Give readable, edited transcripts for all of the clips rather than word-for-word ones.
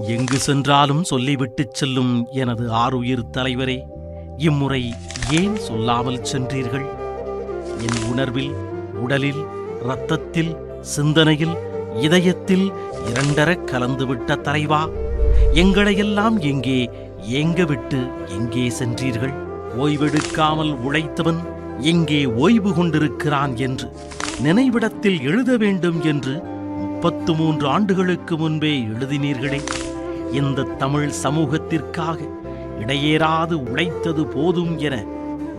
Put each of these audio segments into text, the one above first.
எங்கு சென்றாலும் சொல்லிவிட்டுச் செல்லும் எனது ஆருயிர் தலைவரே, இம்முறை ஏன் சொல்லாமல் சென்றீர்கள்? என் உணர்வில், உடலில், இரத்தத்தில், சிந்தனையில், இதயத்தில் இரண்டரக் கலந்துவிட்ட தலைவா, எங்களையெல்லாம் எங்கே ஏங்கவிட்டு எங்கே சென்றீர்கள்? ஓய்வெடுக்காமல் உழைத்தவன் எங்கே ஓய்வு கொண்டிருக்கிறான் என்று நினைவிடத்தில் எழுத வேண்டும் என்று 33 ஆண்டுகளுக்கு முன்பே எழுதினீர்களே. இந்த தமிழ் சமூகத்திற்காக இடையேறாது உழைத்தது போதும் என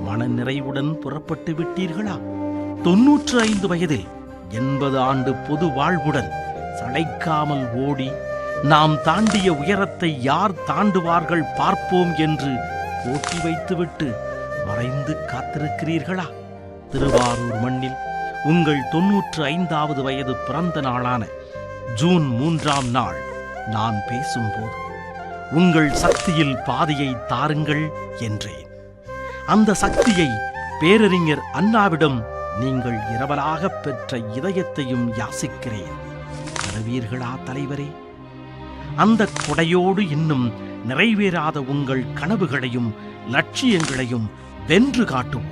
மனநிறைவுடன் புறப்பட்டு விட்டீர்களா? 95 வயதில் 80 ஆண்டு பொது வாழ்வுடன் சளைக்காமல் ஓடி நாம் தாண்டிய உயரத்தை யார் தாண்டுவார்கள் பார்ப்போம் என்று போட்டி வைத்துவிட்டு மறைந்து காத்திருக்கிறீர்களா? திருவாரூர் மண்ணில் உங்கள் 95வது வயது பிறந்த நாளான ஜூன் 3ஆம் நாள் நான் பேசும்போது உங்கள் சக்தியில் பாதியை தாருங்கள் என்றேன். அந்த சக்தியை பேரறிஞர் அண்ணாவிடம் நீங்கள் இரவலாக பெற்ற இதயத்தையும் யாசிக்கிறேன். தருவீர்களா தலைவரே? அந்த கொடையோடு இன்னும் நிறைவேறாத உங்கள் கனவுகளையும் லட்சியங்களையும் வென்று காட்டும்.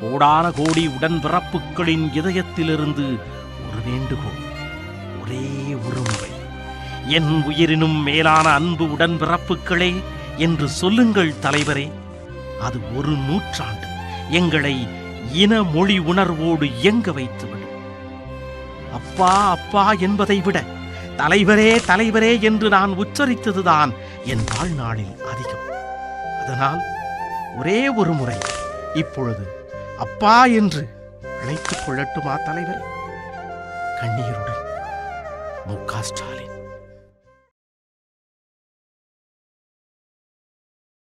கோடான கோடி உடன்பிறப்புகளின் இதயத்திலிருந்து ஒரு வேண்டுகோள், ஒரே ஒரு முறை, என் உயிரினும் மேலான அன்பு உடன்பிறப்புகளே என்று சொல்லுங்கள் தலைவரே. அது ஒரு நூற்றாண்டு எங்களை இன மொழி உணர்வோடு இயங்க வைத்துவிடும். அப்பா அப்பா என்பதை விட தலைவரே தலைவரே என்று நான் உச்சரித்ததுதான் என் வாழ்நாளில் அதிகம். அதனால் ஒரே ஒரு முறை இப்பொழுது அப்பா என்று அழைத்துக் கொள்ளட்டுமா தலைவர்? கண்ணீருடன் மு.க. ஸ்டாலின்.